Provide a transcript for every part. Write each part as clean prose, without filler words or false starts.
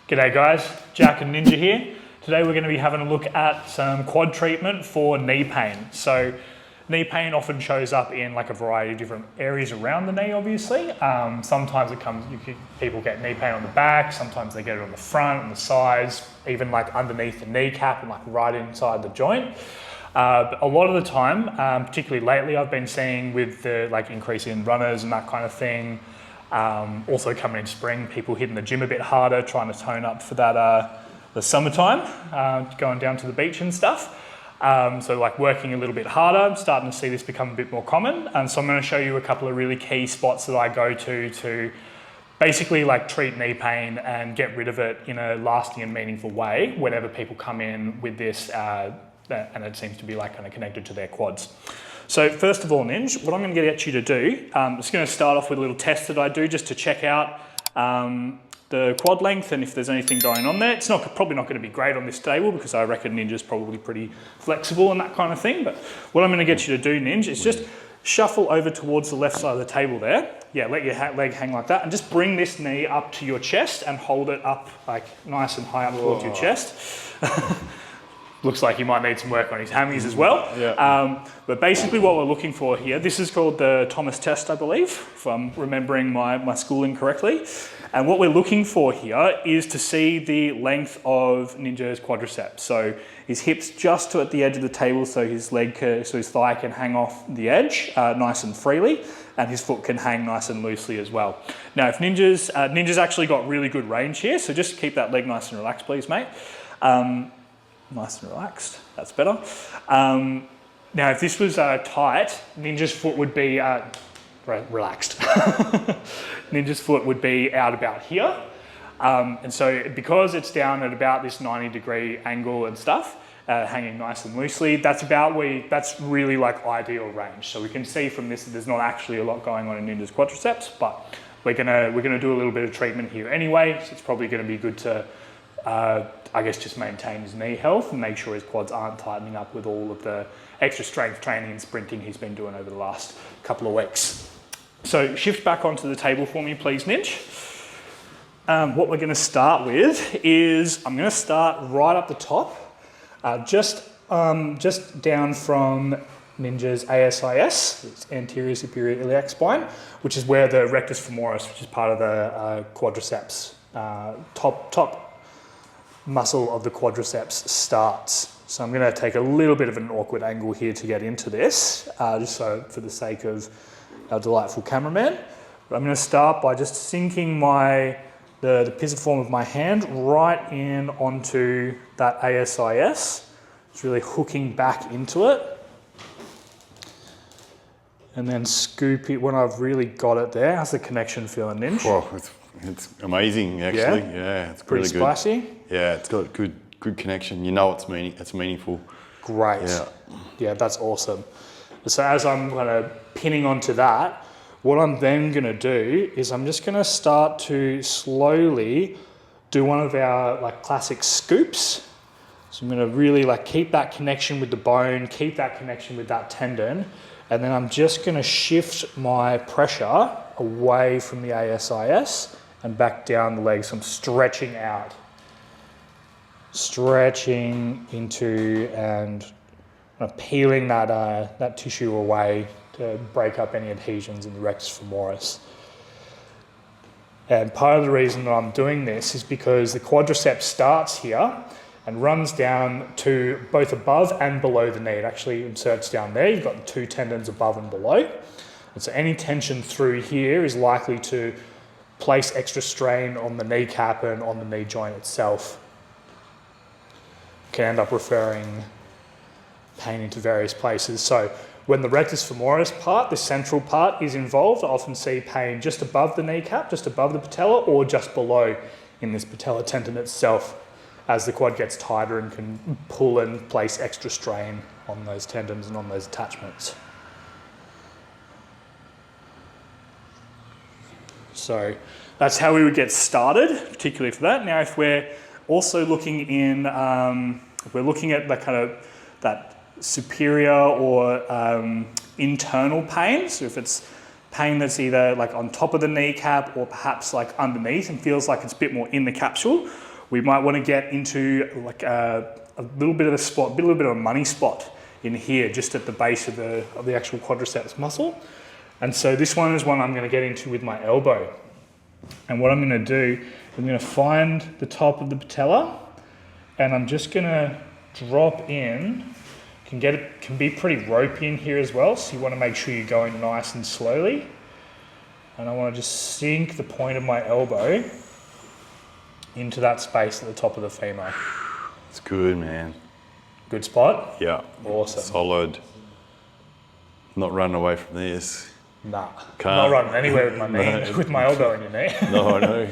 G'day guys, Jack and Ninja here. Today we're going to be having a look at some quad treatment for knee pain. So knee pain often shows up in like a variety of different areas around the knee, obviously. Sometimes it comes, people get knee pain on the back, sometimes they get it on the front, on the sides, even like underneath the kneecap and like right inside the joint. But a lot of the time, particularly lately, I've been seeing with the like increase in runners and that kind of thing, also coming in spring, people hitting the gym a bit harder, trying to tone up for that the summertime, going down to the beach and stuff. So like working a little bit harder, I'm starting to see this become a bit more common. And so I'm going to show you a couple of really key spots that I go to basically like treat knee pain and get rid of it in a lasting and meaningful way whenever people come in with this, and it seems to be like kind of connected to their quads. So first of all, Ninj, what I'm going to get you to do, I'm just going to start off with a little test that I do just to check out the quad length and if there's anything going on there. It's probably not going to be great on this table because I reckon Ninja's probably pretty flexible and that kind of thing. But what I'm going to get you to do, Ninj, is just shuffle over towards the left side of the table there. Yeah, let your leg hang like that and just bring this knee up to your chest and hold it up like nice and high up towards your chest. Looks like he might need some work on his hammies as well. Yeah. But basically what we're looking for here, this is called the Thomas test, I believe, if I'm remembering my schooling correctly. And what we're looking for here is to see the length of Ninja's quadriceps. So his hips just at the edge of the table, so his his thigh can hang off the edge nice and freely, and his foot can hang nice and loosely as well. Now, if Ninja's actually got really good range here, so just keep that leg nice and relaxed, please, mate. Nice and relaxed, that's better. Now, if this was tight, Ninja's foot would be relaxed. Ninja's foot would be out about here. And so because it's down at about this 90-degree angle and stuff, hanging nice and loosely, that's really like ideal range. So we can see from this that there's not actually a lot going on in Ninja's quadriceps, but we're gonna do a little bit of treatment here anyway, so it's probably gonna be good to I guess just maintain his knee health and make sure his quads aren't tightening up with all of the extra strength training and sprinting he's been doing over the last couple of weeks. So shift back onto the table for me, please, Ninj. What we're going to start with is I'm going to start right up the top, just down from Ninja's ASIS, it's anterior superior iliac spine, which is where the rectus femoris, which is part of the quadriceps, top muscle of the quadriceps starts. So I'm going to take a little bit of an awkward angle here to get into this, just so for the sake of our delightful cameraman. But I'm going to start by just sinking the pisiform of my hand right in onto that ASIS. It's really hooking back into it. And then scoop it when I've really got it there. How's the connection feeling, Ninj? Oh, it's amazing, actually. Yeah, it's pretty really spicy. Good. Yeah, it's got good connection. You know it's meaningful. Great. Yeah, that's awesome. So as I'm kind of pinning onto that, what I'm then going to do is I'm just going to start to slowly do one of our like classic scoops. So I'm going to really like keep that connection with the bone, keep that connection with that tendon, and then I'm just going to shift my pressure away from the ASIS and back down the leg. So I'm stretching out, stretching into and peeling that tissue away to break up any adhesions in the rectus femoris. And part of the reason that I'm doing this is because the quadriceps starts here and runs down to both above and below the knee. It actually inserts down there. You've got the two tendons above and below. And so any tension through here is likely to place extra strain on the kneecap and on the knee joint itself. Can end up referring pain into various places. So when the rectus femoris part, the central part, is involved, I often see pain just above the kneecap, just above the patella, or just below in this patellar tendon itself, as the quad gets tighter and can pull and place extra strain on those tendons and on those attachments. So that's how we would get started, particularly for that. Now, if we're also looking if we're looking at the kind of that superior or internal pain, so if it's pain that's either like on top of the kneecap or perhaps like underneath and feels like it's a bit more in the capsule, we might want to get into like a little bit of a spot, a little bit of a money spot in here, just at the base of the actual quadriceps muscle. And so this one is one I'm going to get into with my elbow. And what I'm going to do, I'm going to find the top of the patella, and I'm just going to drop in. Can be pretty ropey in here as well, so you want to make sure you're going nice and slowly. And I want to just sink the point of my elbow into that space at the top of the femur. It's good, man. Good spot? Yeah. Awesome. Solid. Not running away from this. Nah. Can't. Not running anywhere with my knee, with my elbow in your knee. No, I know.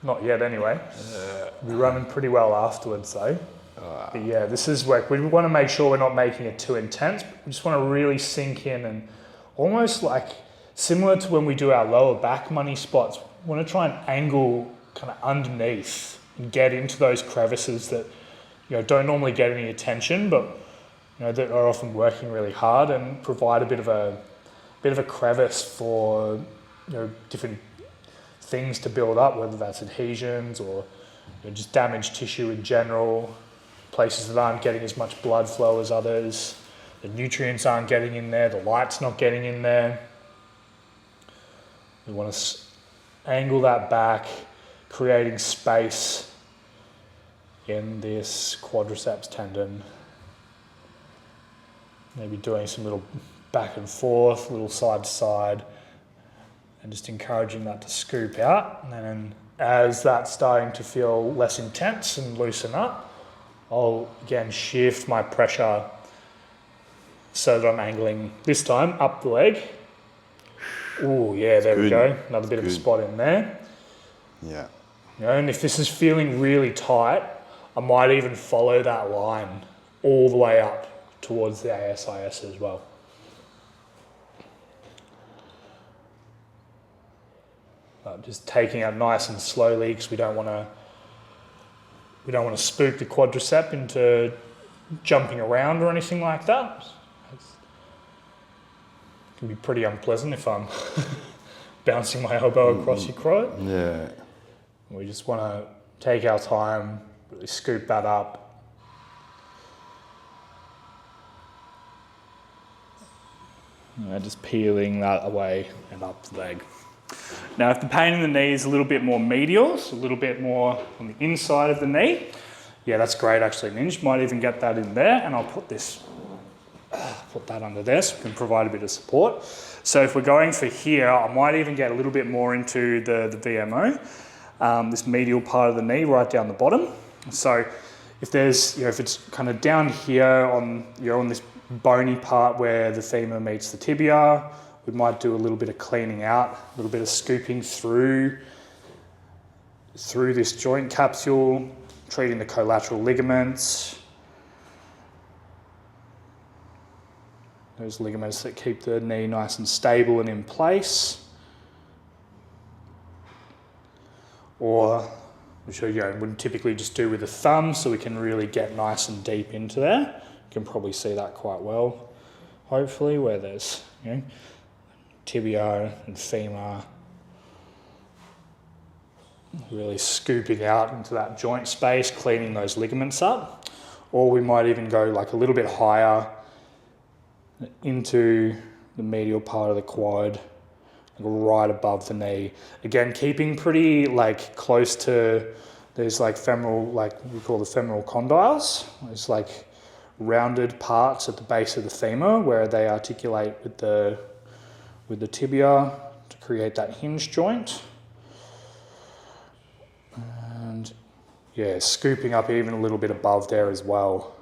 Not yet anyway. We're running pretty well afterwards though. But yeah, this is work. We want to make sure we're not making it too intense. We just want to really sink in, and almost like similar to when we do our lower back money spots, we want to try and angle kind of underneath and get into those crevices that, you know, don't normally get any attention, but you know, that are often working really hard and provide a bit of a crevice for, you know, different things to build up, whether that's adhesions or, you know, just damaged tissue in general, places that aren't getting as much blood flow as others, the nutrients aren't getting in there, the light's not getting in there. We want to angle that back, creating space in this quadriceps tendon. Maybe doing some little back and forth, little side to side, and just encouraging that to scoop out. And then as that's starting to feel less intense and loosen up, I'll again shift my pressure so that I'm angling this time up the leg. Oh yeah, there we go. Another bit of a spot in there. Yeah. You know, and if this is feeling really tight, I might even follow that line all the way up towards the ASIS as well. Just taking it nice and slowly, because we don't want to spook the quadricep into jumping around or anything like that. It can be pretty unpleasant if I'm bouncing my elbow across your quad. Yeah. We just want to take our time, really scoop that up. Just peeling that away and up the leg. Now, if the pain in the knee is a little bit more medial, so a little bit more on the inside of the knee, yeah, that's great actually. Ninja might even get that in there, and I'll put that under there so we can provide a bit of support. So if we're going for here, I might even get a little bit more into the VMO, this medial part of the knee right down the bottom. So if there's, you know, if it's kind of down here on, you know, on this bony part where the femur meets the tibia, we might do a little bit of cleaning out, a little bit of scooping through this joint capsule, treating the collateral ligaments. Those ligaments that keep the knee nice and stable and in place. Or, which you know, wouldn't typically just do with the thumb, so we can really get nice and deep into there. You can probably see that quite well, hopefully, where there's, you know, tibia and femur, really scooping out into that joint space, cleaning those ligaments up. Or we might even go like a little bit higher into the medial part of the quad, right above the knee. Again, keeping pretty like close to, there's like femoral, like we call the femoral condyles. It's like rounded parts at the base of the femur where they articulate with the tibia to create that hinge joint. And yeah, scooping up even a little bit above there as well.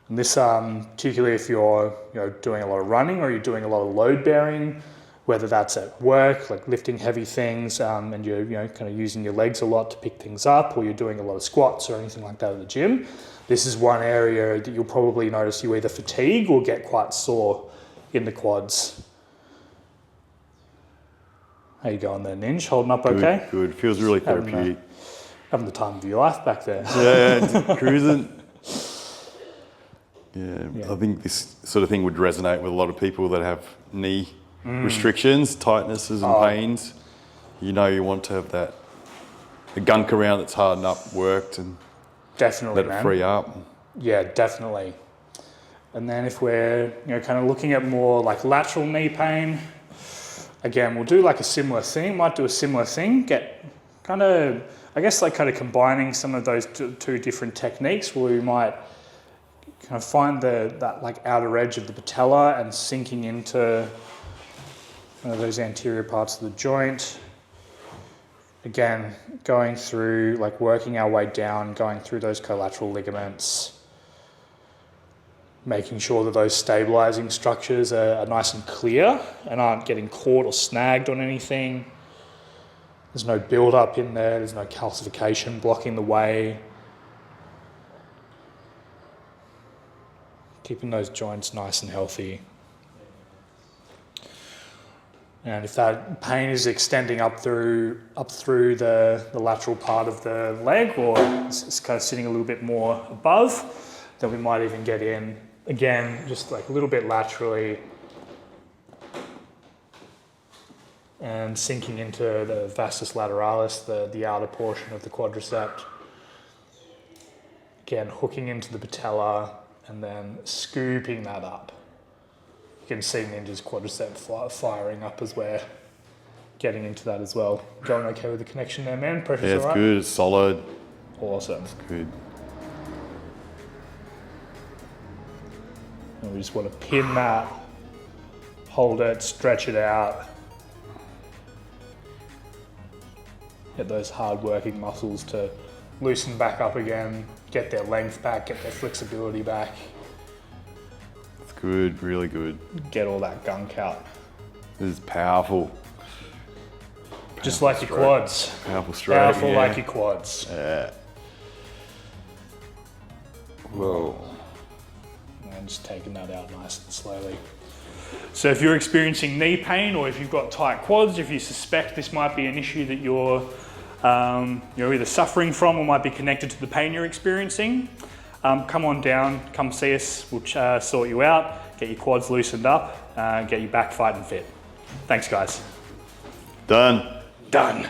And this, particularly if you're, you know, doing a lot of running or you're doing a lot of load bearing, whether that's at work, like lifting heavy things, and you're, you know, kind of using your legs a lot to pick things up, or you're doing a lot of squats or anything like that at the gym, this is one area that you'll probably notice you either fatigue or get quite sore in the quads. How you going there, Ninja? Holding up okay? Good. Feels really therapeutic. Having the time of your life back there. Yeah, cruising. Yeah, I think this sort of thing would resonate with a lot of people that have knee restrictions, tightnesses and pains. You know, you want to have that the gunk around that's hardened up worked and Definitely, let man. it free up. Yeah, definitely. And then if we're, kind of looking at more like lateral knee pain, again, we'll do like a similar thing, might do a similar thing, get kind of, I guess like kind of combining some of those two different techniques where we might kind of find that like outer edge of the patella and sinking into those anterior parts of the joint. Again, going through, like working our way down, going through those collateral ligaments, making sure that those stabilizing structures are nice and clear and aren't getting caught or snagged on anything. There's no build-up in there, there's no calcification blocking the way. Keeping those joints nice and healthy. And if that pain is extending up through the lateral part of the leg, or it's kind of sitting a little bit more above, then we might even get in, again, just like a little bit laterally and sinking into the vastus lateralis, the outer portion of the quadricep. Again, hooking into the patella and then scooping that up. You can see Ninja's quadricep firing up as we're getting into that as well. Going okay with the connection there, man? Pressure's Yeah, it's all right? good, it's solid. Awesome. It's good. And we just want to pin that, hold it, stretch it out. Get those hard working muscles to loosen back up again, get their length back, get their flexibility back. It's good, really good. Get all that gunk out. This is powerful. Just like your quads. Powerful stroke. Powerful yeah. like your quads. Yeah. Whoa. And just taking that out nice and slowly. So if you're experiencing knee pain or if you've got tight quads, if you suspect this might be an issue that you're either suffering from or might be connected to the pain you're experiencing, come on down, come see us, we'll sort you out, get your quads loosened up, get you back fighting fit. Thanks guys. Done. Done.